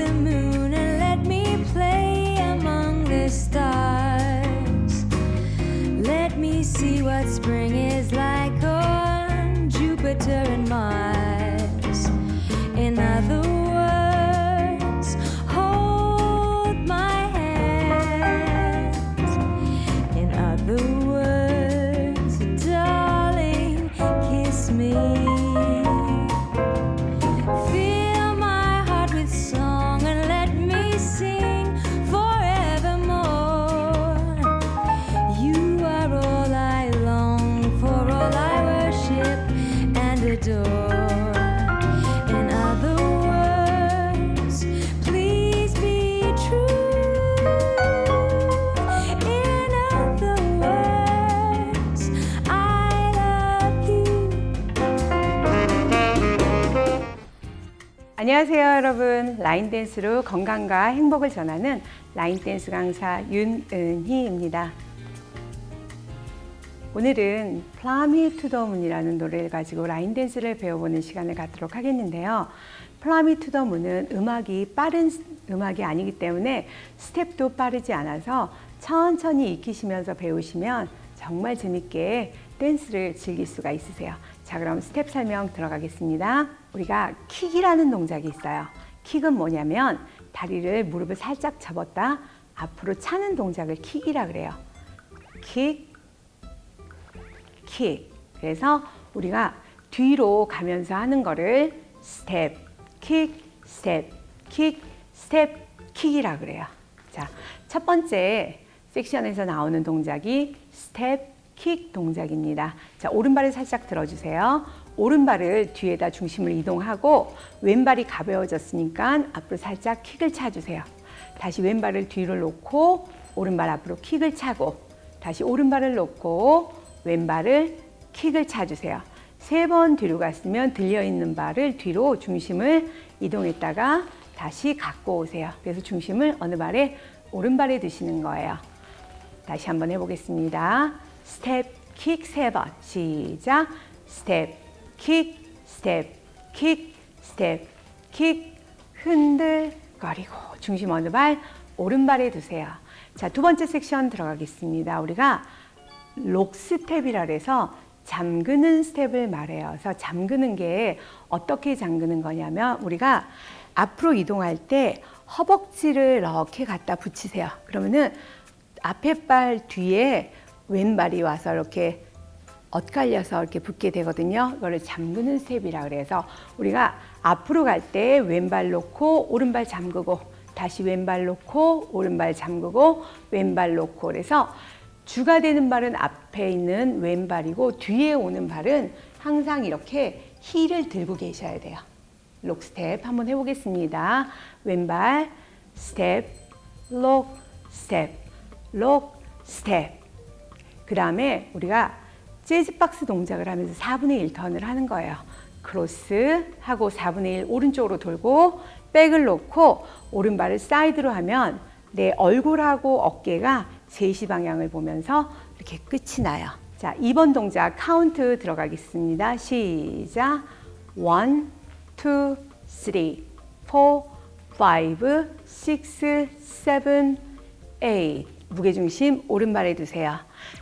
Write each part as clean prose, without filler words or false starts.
the moon and let me play among the stars. Let me see what spring is like on Jupiter and Mars. In other words, hold my hand. In other words, darling, kiss me. Fill my heart with song and let me sing forevermore. You are all I long for, all I worship and adore. In other words, please be true. In other words, I love you. 안녕하세요 여러분. 라인댄스로 건강과 행복을 전하는 라인댄스 강사 윤은희입니다. 오늘은 Fly Me to the Moon이라는 노래를 가지고 라인댄스를 배워보는 시간을 갖도록 하겠는데요. Fly Me to the Moon은 음악이 빠른 음악이 아니기 때문에 스텝도 빠르지 않아서 천천히 익히시면서 배우시면 정말 재밌게 댄스를 즐길 수가 있으세요. 자, 그럼 스텝 설명 들어가겠습니다. 우리가 킥이라는 동작이 있어요. 킥은 뭐냐면 다리를 무릎을 살짝 접었다 앞으로 차는 동작을 킥이라 그래요. 킥, 킥. 그래서 우리가 뒤로 가면서 하는 거를 스텝, 킥, 스텝, 킥, 스텝, 킥이라 그래요. 자, 첫 번째 섹션에서 나오는 동작이 스텝, 킥 동작입니다. 자, 오른발을 살짝 들어주세요. 오른발을 뒤에다 중심을 이동하고 왼발이 가벼워졌으니까 앞으로 살짝 킥을 차주세요. 다시 왼발을 뒤로 놓고 오른발 앞으로 킥을 차고 다시 오른발을 놓고 왼발을 킥을 차주세요. 3번 뒤로 갔으면 들려있는 발을 뒤로 중심을 이동했다가 다시 갖고 오세요. 그래서 중심을 어느 발에? 오른발에 두시는 거예요. 다시 한번 해보겠습니다. 스텝, 킥 3번. 시작. 스텝, 킥, 스텝, 킥, 스텝, 킥. 흔들거리고 중심 어느 발? 오른발에 두세요. 자, 두 번째 섹션 들어가겠습니다. 우리가 록 스텝이라 해서 잠그는 스텝을 말해요. 그래서 잠그는 게 어떻게 잠그는 거냐면 우리가 앞으로 이동할 때 허벅지를 이렇게 갖다 붙이세요. 그러면은 앞에 발 뒤에 왼발이 와서 이렇게 엇갈려서 이렇게 붙게 되거든요. 이거를 잠그는 스텝이라 그래서 우리가 앞으로 갈 때 왼발 놓고 오른발 잠그고 다시 왼발 놓고 오른발 잠그고 왼발 놓고 그래서 주가 되는 발은 앞에 있는 왼발이고 뒤에 오는 발은 항상 이렇게 힐을 들고 계셔야 돼요. 록 스텝 한번 해보겠습니다. 왼발 스텝, 록 스텝, 록 스텝. 그 다음에 우리가 재즈박스 동작을 하면서 4분의 1 턴을 하는 거예요. 크로스 하고 4분의 1 오른쪽으로 돌고 백을 놓고 오른발을 사이드로 하면 내 얼굴하고 어깨가 제시 방향을 보면서 이렇게 끝이 나요. 자, 2번 동작 카운트 들어가겠습니다. 시작. 1, 2, 3, 4, 5, 6, 7, 8. 무게중심 오른발에 두세요.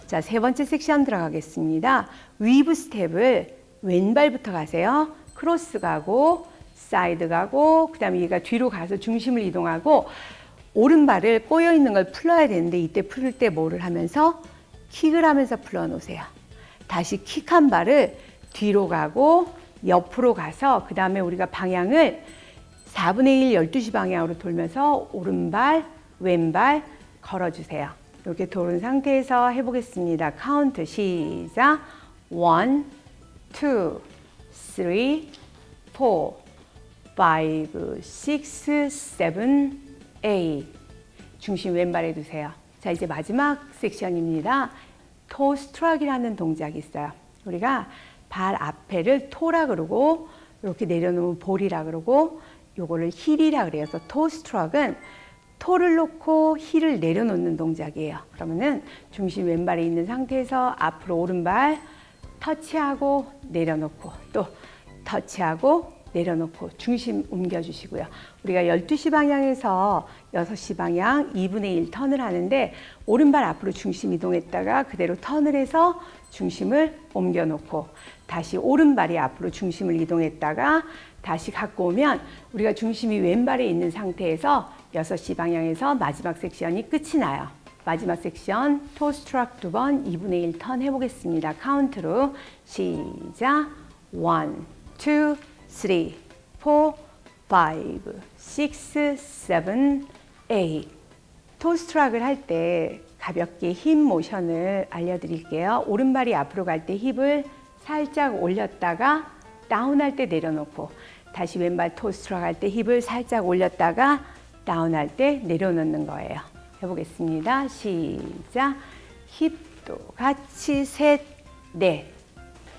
자, 세 번째 섹션 들어가겠습니다. 위브 스텝을 왼발부터 가세요. 크로스 가고 사이드 가고 그 다음에 얘가 뒤로 가서 중심을 이동하고 오른발을 꼬여 있는 걸 풀어야 되는데 이때 풀 때 뭐를 하면서 킥을 하면서 풀어 놓으세요. 다시 킥한 발을 뒤로 가고 옆으로 가서 그 다음에 우리가 방향을 4분의 1 12시 방향으로 돌면서 오른발 왼발 걸어주세요. 이렇게 도는 상태에서 해보겠습니다. 카운트 시작. 1, 2, 3, 4, 5, 6, 7, 8. 중심 왼발에 두세요. 자, 이제 마지막 섹션입니다. 토 스트럭이라는 동작이 있어요. 우리가 발 앞에를 토라 그러고 이렇게 내려놓으면 볼이라 그러고 요거를 힐이라 그래요. 그래서 토 스트럭은 토를 놓고 힐을 내려놓는 동작이에요. 그러면은 중심 왼발에 있는 상태에서 앞으로 오른발 터치하고 내려놓고 또 터치하고 내려놓고 중심 옮겨주시고요. 우리가 12시 방향에서 6시 방향 2분의 1 턴을 하는데 오른발 앞으로 중심 이동했다가 그대로 턴을 해서 중심을 옮겨놓고 다시 오른발이 앞으로 중심을 이동했다가 다시 갖고 오면 우리가 중심이 왼발에 있는 상태에서 6시 방향에서 마지막 섹션이 끝이 나요. 마지막 섹션 토 스트락 2번 2분의 1 턴 해보겠습니다. 카운트로 시작. 1, 2, 3, 4, 5, 6, 7, 8. 토 스트락을 할 때 가볍게 힙 모션을 알려드릴게요. 오른발이 앞으로 갈 때 힙을 살짝 올렸다가 다운할 때 내려놓고 다시 왼발 토 스트락 할 때 힙을 살짝 올렸다가 다운할 때 내려놓는 거예요. 해보겠습니다. 시작. 힙도 같이 셋, 넷.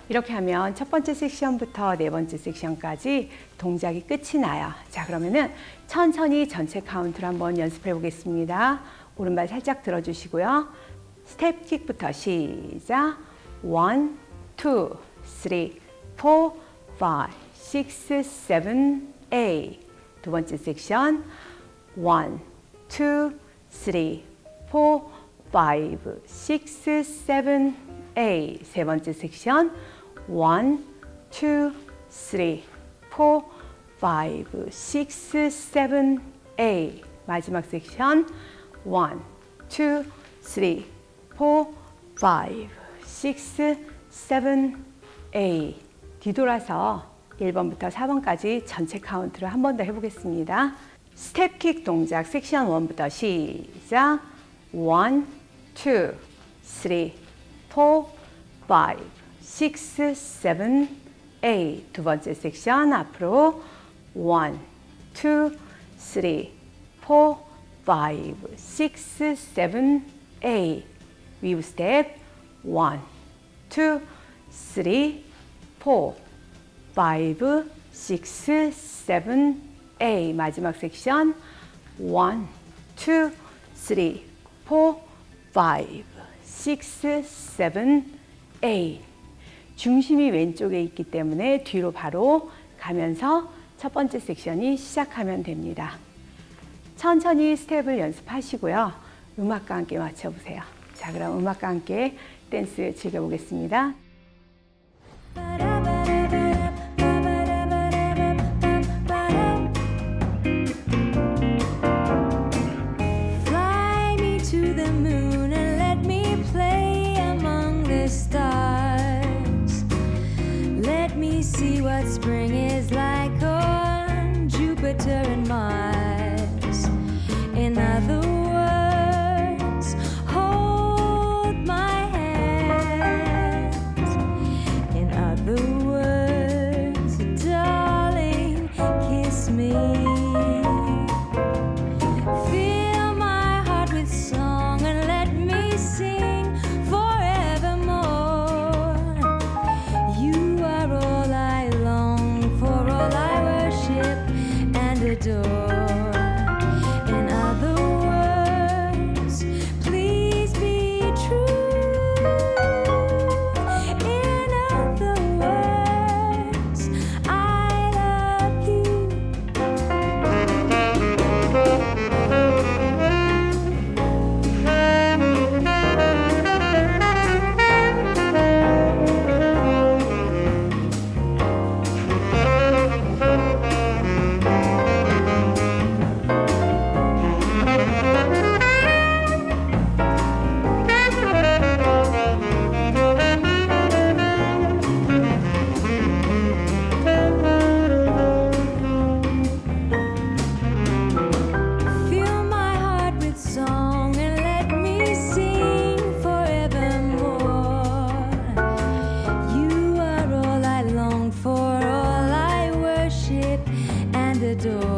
이렇게 하면 첫 번째 섹션부터 네 번째 섹션까지 동작이 끝이 나요. 자, 그러면은 천천히 전체 카운트를 한번 연습해 보겠습니다. 오른발 살짝 들어주시고요. 스텝 킥부터 시작. 1, 2, 3, 4, 5, 6, 7, 8. 두 번째 섹션 1, 2, 3, 4, 5, 6, 7, 8. 세 번째 섹션 1, 2, 3, 4, 5, 6, 7, 8. 마지막 섹션 1, 2, 3, 4, 5, 6, 7, 8. 뒤돌아서 1번부터 4번까지 전체 카운트를 한 번 더 해보겠습니다. 스텝킥 동작 섹션 1부터 시작. 1, 2, 3, 4, 5, 6, 7, 8. 두 번째 섹션 앞으로 1, 2, 3, 4, 5, 6, 7, 8. 위브 스텝 1, 2, 3, 4, 5, 6, 7, 8. 마지막 섹션 1, 2, 3, 4, 5, 6, 7, 8. 중심이 왼쪽에 있기 때문에 뒤로 바로 가면서 첫 번째 섹션이 시작하면 됩니다. 천천히 스텝을 연습하시고요. 음악과 함께 맞춰보세요. 자, 그럼 음악과 함께 댄스 즐겨보겠습니다. Fly me to the moon and let me play among the stars. Let me see what spring is like on Jupiter and Mars. In other words, hold my hand. In other words, darling, kiss me. Fill my heart with song and let me sing forevermore. You are all I long for, all I worship and adore. In other words, please be true. In other words, I love you. Fill my heart with song and let me sing forevermore. You are all I long for, all I worship and adore.